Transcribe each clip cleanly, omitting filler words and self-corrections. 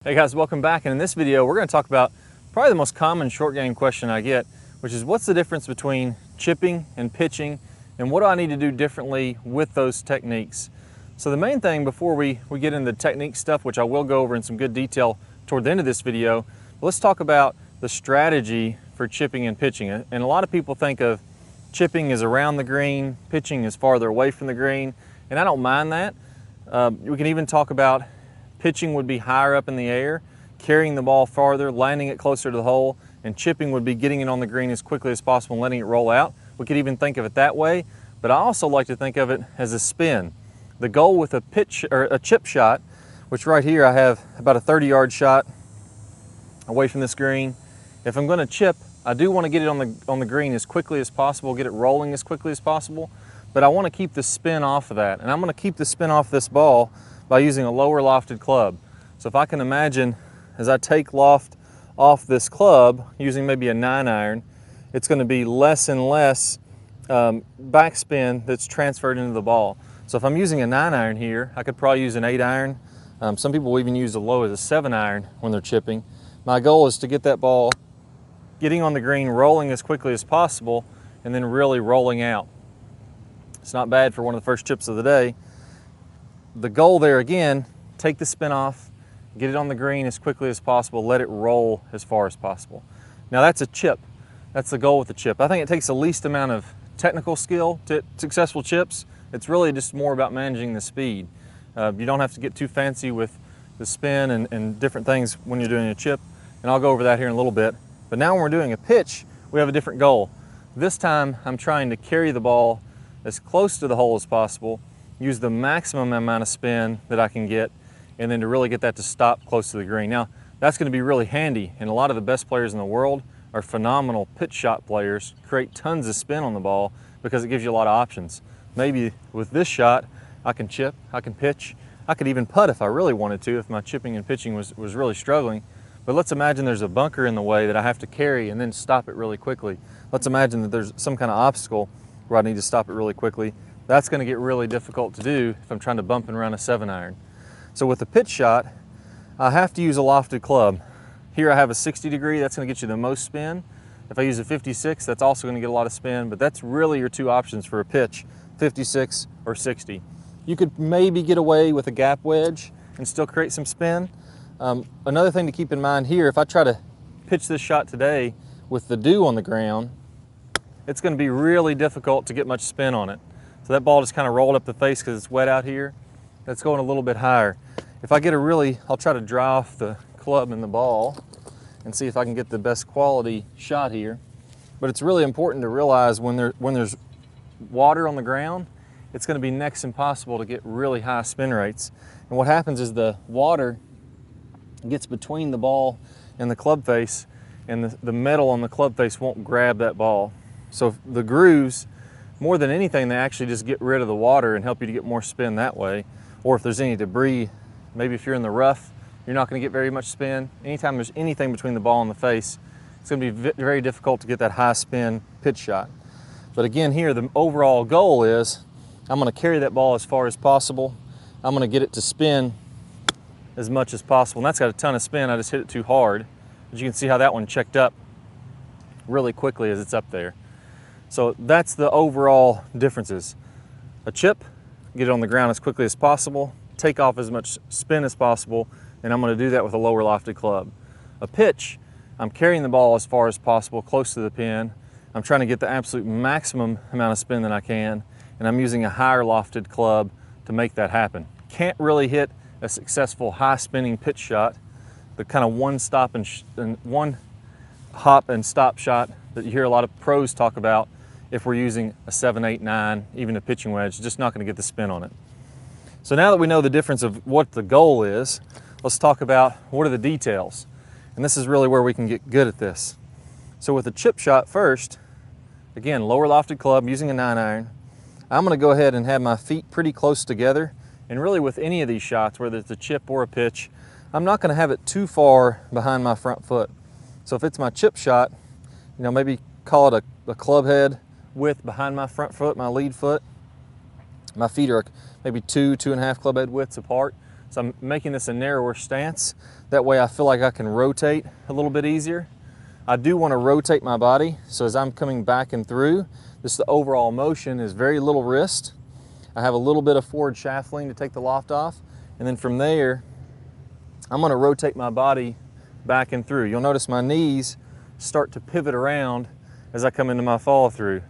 Hey guys, welcome back, and in this video we're going to talk about probably the most common short game question I get, which is what's the difference between chipping and pitching, and what do I need to do differently with those techniques? So the main thing before we get into the technique stuff, which I will go over in some good detail toward the end of this video, let's talk about the strategy for chipping and pitching. And a lot of people think of chipping as around the green, pitching is farther away from the green, and I don't mind that. We can even talk about pitching would be higher up in the air, carrying the ball farther, landing it closer to the hole, and chipping would be getting it on the green as quickly as possible and letting it roll out. We could even think of it that way, but I also like to think of it as a spin. The goal with a pitch or a chip shot, which right here I have about a 30-yard shot away from this green. If I'm going to chip, I do want to get it on the green as quickly as possible, get it rolling as quickly as possible, but I want to keep the spin off of that, and I'm going to keep the spin off this ball by using a lower lofted club. So if I can imagine, as I take loft off this club using maybe a 9-iron, it's going to be less and less backspin that's transferred into the ball. So if I'm using a 9-iron here, I could probably use an 8-iron. Some people will even use as low as a 7-iron when they're chipping. My goal is to get that ball getting on the green, rolling as quickly as possible, and then really rolling out. It's not bad for one of the first chips of the day. The goal there again, take the spin off, get it on the green as quickly as possible, let it roll as far as possible. Now that's a chip. That's the goal with the chip. I think it takes the least amount of technical skill to successful chips. It's really just more about managing the speed. You don't have to get too fancy with the spin and different things when you're doing a chip, and I'll go over that here in a little bit. But now when we're doing a pitch, we have a different goal. This time I'm trying to carry the ball as close to the hole as possible, use the maximum amount of spin that I can get, and then to really get that to stop close to the green. Now, that's going to be really handy, and a lot of the best players in the world are phenomenal pitch shot players, create tons of spin on the ball because it gives you a lot of options. Maybe with this shot, I can chip, I can pitch, I could even putt if I really wanted to, if my chipping and pitching was really struggling. But let's imagine there's a bunker in the way that I have to carry and then stop it really quickly. Let's imagine that there's some kind of obstacle where I need to stop it really quickly. That's going to get really difficult to do if I'm trying to bump and run a 7-iron. So with a pitch shot, I have to use a lofted club. Here I have a 60 degree, that's going to get you the most spin. If I use a 56, that's also going to get a lot of spin, but that's really your two options for a pitch, 56 or 60. You could maybe get away with a gap wedge and still create some spin. Another thing to keep in mind here, if I try to pitch this shot today with the dew on the ground, it's going to be really difficult to get much spin on it. So that ball just kind of rolled up the face because it's wet out here. That's going a little bit higher. If I get I'll try to dry off the club and the ball and see if I can get the best quality shot here. But it's really important to realize when there's water on the ground, it's going to be next impossible to get really high spin rates. And what happens is the water gets between the ball and the club face, and the metal on the club face won't grab that ball. So the grooves, more than anything, they actually just get rid of the water and help you to get more spin that way. Or if there's any debris, maybe if you're in the rough, you're not going to get very much spin. Anytime there's anything between the ball and the face, it's going to be very difficult to get that high spin pitch shot. But again here, the overall goal is I'm going to carry that ball as far as possible. I'm going to get it to spin as much as possible. And that's got a ton of spin. I just hit it too hard. As you can see how that one checked up really quickly as it's up there. So that's the overall differences. A chip, get it on the ground as quickly as possible, take off as much spin as possible, and I'm going to do that with a lower lofted club. A pitch, I'm carrying the ball as far as possible, close to the pin. I'm trying to get the absolute maximum amount of spin that I can, and I'm using a higher lofted club to make that happen. Can't really hit a successful high spinning pitch shot, the kind of one hop and stop shot that you hear a lot of pros talk about. If we're using a 7, 8, 9, even a pitching wedge, just not going to get the spin on it. So now that we know the difference of what the goal is, let's talk about what are the details. And this is really where we can get good at this. So with a chip shot first, again, lower lofted club using a 9-iron, I'm going to go ahead and have my feet pretty close together. And really with any of these shots, whether it's a chip or a pitch, I'm not going to have it too far behind my front foot. So if it's my chip shot, maybe call it a club head width behind my front foot, my lead foot. My feet are maybe 2.5 club head widths apart. So I'm making this a narrower stance. That way I feel like I can rotate a little bit easier. I do want to rotate my body, so as I'm coming back and through, the overall motion is very little wrist. I have a little bit of forward shaft lean to take the loft off, and then from there, I'm going to rotate my body back and through. You'll notice my knees start to pivot around as I come into my follow through.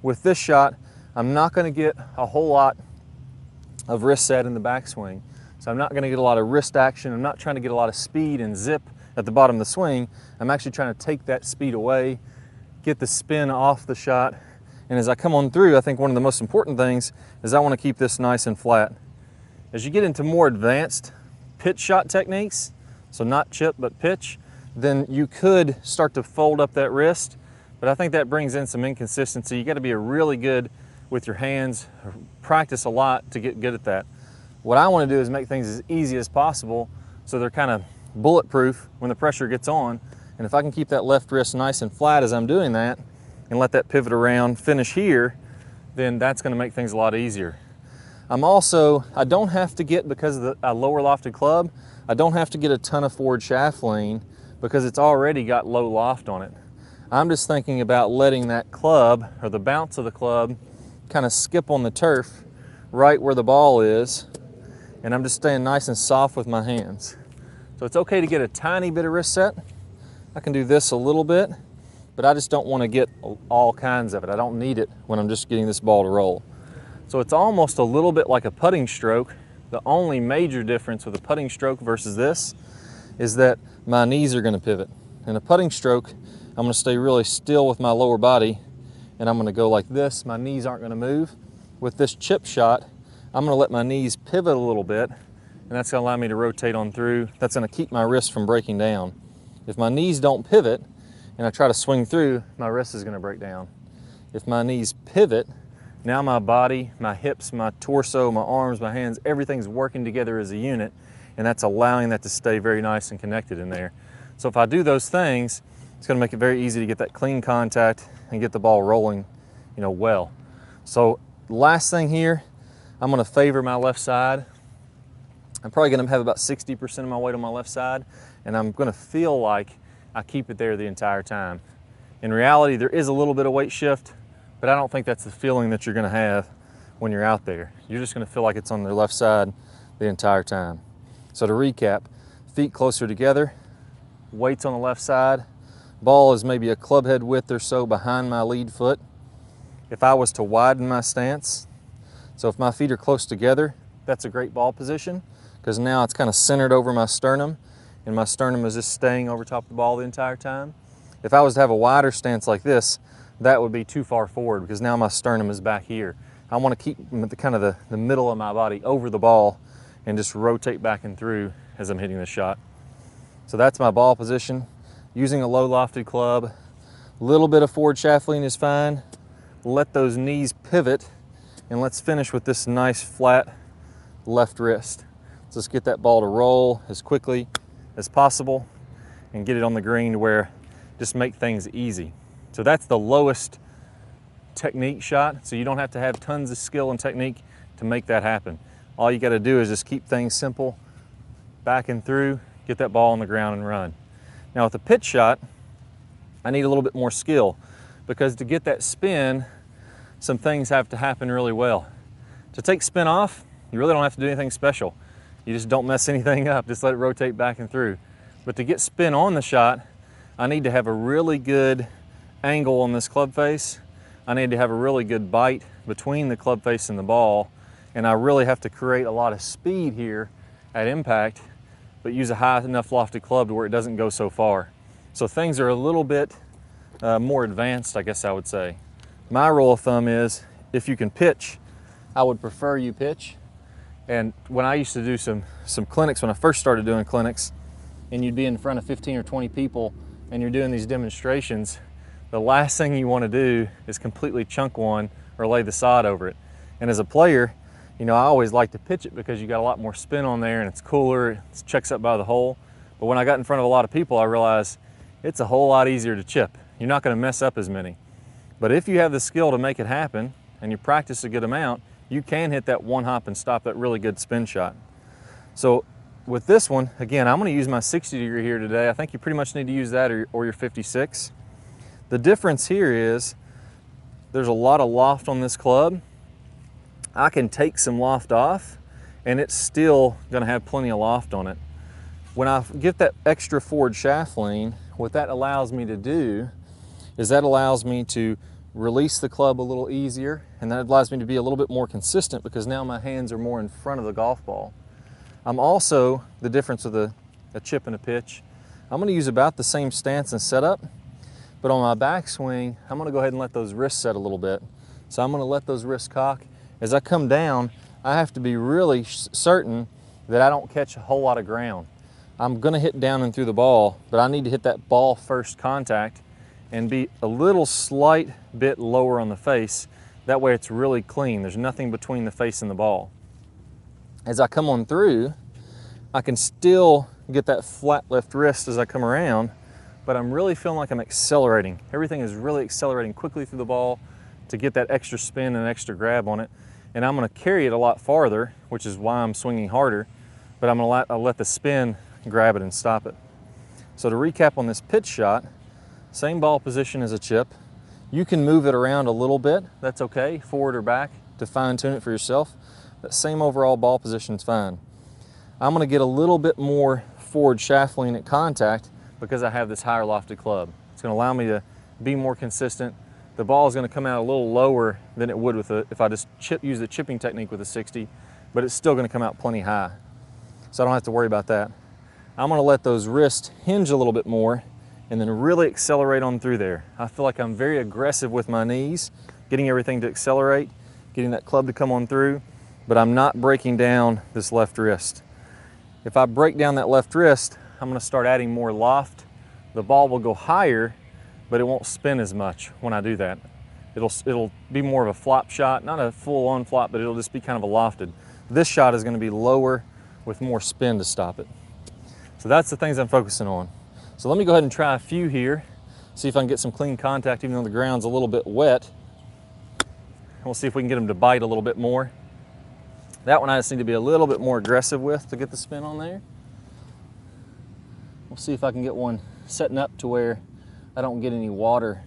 With this shot, I'm not going to get a whole lot of wrist set in the backswing. So I'm not going to get a lot of wrist action. I'm not trying to get a lot of speed and zip at the bottom of the swing. I'm actually trying to take that speed away, get the spin off the shot. And as I come on through, I think one of the most important things is I want to keep this nice and flat. As you get into more advanced pitch shot techniques, so not chip but pitch, then you could start to fold up that wrist, but I think that brings in some inconsistency. You got to be really good with your hands, practice a lot to get good at that. What I want to do is make things as easy as possible so they're kind of bulletproof when the pressure gets on. And if I can keep that left wrist nice and flat as I'm doing that and let that pivot around, finish here, then that's going to make things a lot easier. I don't have to get, because of a lower lofted club, I don't have to get a ton of forward shaft lean because it's already got low loft on it. I'm just thinking about letting that club, or the bounce of the club, kind of skip on the turf right where the ball is, and I'm just staying nice and soft with my hands. So it's okay to get a tiny bit of wrist set. I can do this a little bit, but I just don't want to get all kinds of it. I don't need it when I'm just getting this ball to roll. So it's almost a little bit like a putting stroke. The only major difference with a putting stroke versus this is that my knees are going to pivot. In a putting stroke, I'm going to stay really still with my lower body, and I'm going to go like this. My knees aren't going to move. With this chip shot, I'm going to let my knees pivot a little bit, and that's going to allow me to rotate on through. That's going to keep my wrist from breaking down. If my knees don't pivot and I try to swing through, my wrist is going to break down. If my knees pivot, now my body, my hips, my torso, my arms, my hands, everything's working together as a unit, and that's allowing that to stay very nice and connected in there. So if I do those things, it's going to make it very easy to get that clean contact and get the ball rolling, well. So last thing here, I'm going to favor my left side. I'm probably going to have about 60% of my weight on my left side, and I'm going to feel like I keep it there the entire time. In reality, there is a little bit of weight shift, but I don't think that's the feeling that you're going to have when you're out there. You're just going to feel like it's on the left side the entire time. So to recap, feet closer together, weights on the left side, ball is maybe a club head width or so behind my lead foot. If I was to widen my stance, so if my feet are close together, that's a great ball position, because now it's kind of centered over my sternum, and my sternum is just staying over top of the ball the entire time. If I was to have a wider stance like this, that would be too far forward, because now my sternum is back here. I want to keep the middle of my body over the ball and just rotate back and through as I'm hitting the shot. So that's my ball position. Using a low lofted club, a little bit of forward shaft lean is fine. Let those knees pivot, and let's finish with this nice flat left wrist. So let's get that ball to roll as quickly as possible and get it on the green to where just make things easy. So that's the lowest technique shot, so you don't have to have tons of skill and technique to make that happen. All you got to do is just keep things simple, back and through, get that ball on the ground and run. Now with the pitch shot, I need a little bit more skill, because to get that spin, some things have to happen really well. To take spin off, you really don't have to do anything special. You just don't mess anything up, just let it rotate back and through. But to get spin on the shot, I need to have a really good angle on this club face. I need to have a really good bite between the club face and the ball, and I really have to create a lot of speed here at impact, but use a high enough lofted club to where it doesn't go so far. So things are a little bit more advanced, I guess I would say. My rule of thumb is, if you can pitch, I would prefer you pitch. And when I used to do some clinics, when I first started doing clinics, and you'd be in front of 15 or 20 people and you're doing these demonstrations, the last thing you want to do is completely chunk one or lay the sod over it. And as a player, I always like to pitch it because you got a lot more spin on there and it's cooler, it checks up by the hole. But when I got in front of a lot of people, I realized it's a whole lot easier to chip. You're not going to mess up as many. But if you have the skill to make it happen and you practice a good amount, you can hit that one hop and stop that really good spin shot. So with this one, again, I'm going to use my 60 degree here today. I think you pretty much need to use that or your 56. The difference here is there's a lot of loft on this club. I can take some loft off and it's still going to have plenty of loft on it. When I get that extra forward shaft lean, what that allows me to do is that allows me to release the club a little easier, and that allows me to be a little bit more consistent because now my hands are more in front of the golf ball. I'm also, the difference with a chip and a pitch, I'm going to use about the same stance and setup, but on my backswing, I'm going to go ahead and let those wrists set a little bit. So I'm going to let those wrists cock. As I come down, I have to be really certain that I don't catch a whole lot of ground. I'm going to hit down and through the ball, but I need to hit that ball first contact and be a little slight bit lower on the face. That way it's really clean. There's nothing between the face and the ball. As I come on through, I can still get that flat left wrist as I come around, but I'm really feeling like I'm accelerating. Everything is really accelerating quickly through the ball to get that extra spin and extra grab on it. And I'm going to carry it a lot farther, which is why I'm swinging harder, but I'll let the spin grab it and stop it. So to recap on this pitch shot, same ball position as a chip. You can move it around a little bit, that's okay, forward or back, to fine tune it for yourself. That same overall ball position is fine. I'm going to get a little bit more forward shaft lean at contact because I have this higher lofted club. It's going to allow me to be more consistent. The ball is going to come out a little lower than it would with if I just use the chipping technique with a 60, but it's still going to come out plenty high. So I don't have to worry about that. I'm going to let those wrists hinge a little bit more and then really accelerate on through there. I feel like I'm very aggressive with my knees, getting everything to accelerate, getting that club to come on through, but I'm not breaking down this left wrist. If I break down that left wrist, I'm going to start adding more loft. The ball will go higher, but it won't spin as much when I do that. It'll be more of a flop shot, not a full-on flop, but it'll just be kind of a lofted. This shot is going to be lower with more spin to stop it. So that's the things I'm focusing on. So let me go ahead and try a few here, see if I can get some clean contact even though the ground's a little bit wet. We'll see if we can get them to bite a little bit more. That one I just need to be a little bit more aggressive with to get the spin on there. We'll see if I can get one setting up to where I don't get any water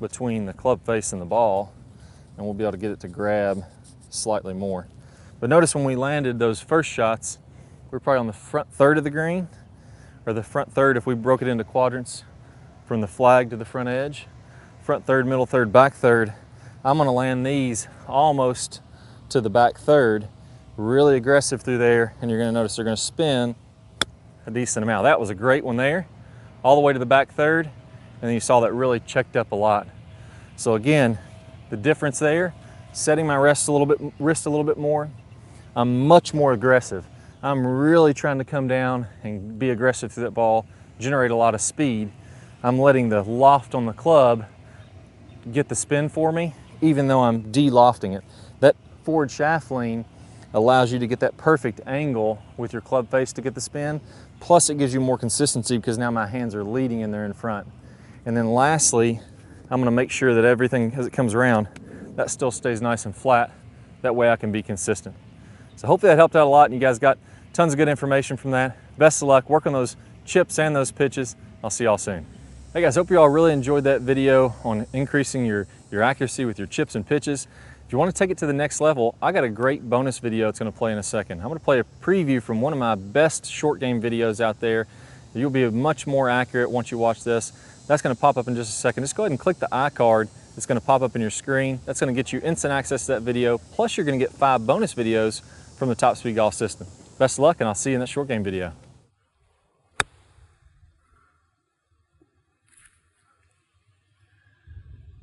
between the club face and the ball, and we'll be able to get it to grab slightly more. But notice when we landed those first shots, we're probably on the front third of the green, or the front third if we broke it into quadrants from the flag to the front edge. Front third, middle third, back third. I'm going to land these almost to the back third, really aggressive through there, and you're going to notice they're going to spin a decent amount. That was a great one there, all the way to the back third, and then you saw that really checked up a lot. So again, the difference there, setting my wrist a little bit more, I'm much more aggressive. I'm really trying to come down and be aggressive through that ball, generate a lot of speed. I'm letting the loft on the club get the spin for me, even though I'm de-lofting it. That forward shaft lean allows you to get that perfect angle with your club face to get the spin, plus it gives you more consistency because now my hands are leading and they're in front. And then lastly, I'm going to make sure that everything as it comes around, that still stays nice and flat. That way I can be consistent. So hopefully that helped out a lot and you guys got tons of good information from that. Best of luck, work on those chips and those pitches. I'll see y'all soon. Hey guys, hope you all really enjoyed that video on increasing your accuracy with your chips and pitches. If you want to take it to the next level, I got a great bonus video it's going to play in a second. I'm going to play a preview from one of my best short game videos out there. You'll be much more accurate once you watch this. That's going to pop up in just a second. Just go ahead and click the iCard. It's going to pop up in your screen. That's going to get you instant access to that video. Plus you're going to get 5 bonus videos from the Top Speed Golf system. Best of luck, and I'll see you in that short game video.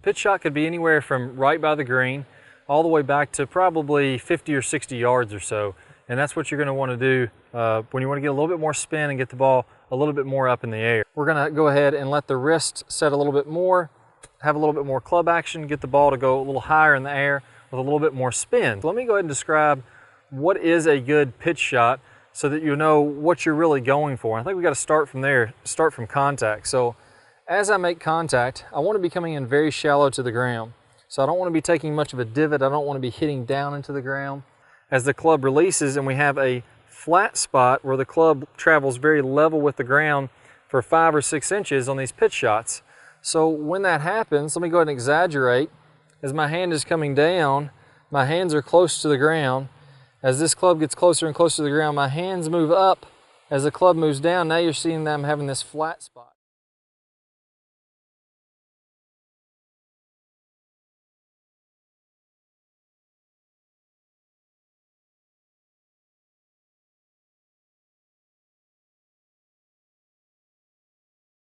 Pitch shot could be anywhere from right by the green all the way back to probably 50 or 60 yards or so. And that's what you're going to want to do when you want to get a little bit more spin and get the ball a little bit more up in the air. We're going to go ahead and let the wrist set a little bit more, have a little bit more club action, get the ball to go a little higher in the air with a little bit more spin. So let me go ahead and describe what is a good pitch shot so that you know what you're really going for. I think we got to start from there, start from contact. So as I make contact, I want to be coming in very shallow to the ground. So I don't want to be taking much of a divot. I don't want to be hitting down into the ground. As the club releases and we have a flat spot where the club travels very level with the ground for 5 or 6 inches on these pitch shots. So when that happens, let me go ahead and exaggerate. As my hand is coming down, my hands are close to the ground. As this club gets closer and closer to the ground, my hands move up. As the club moves down, now you're seeing them having this flat spot.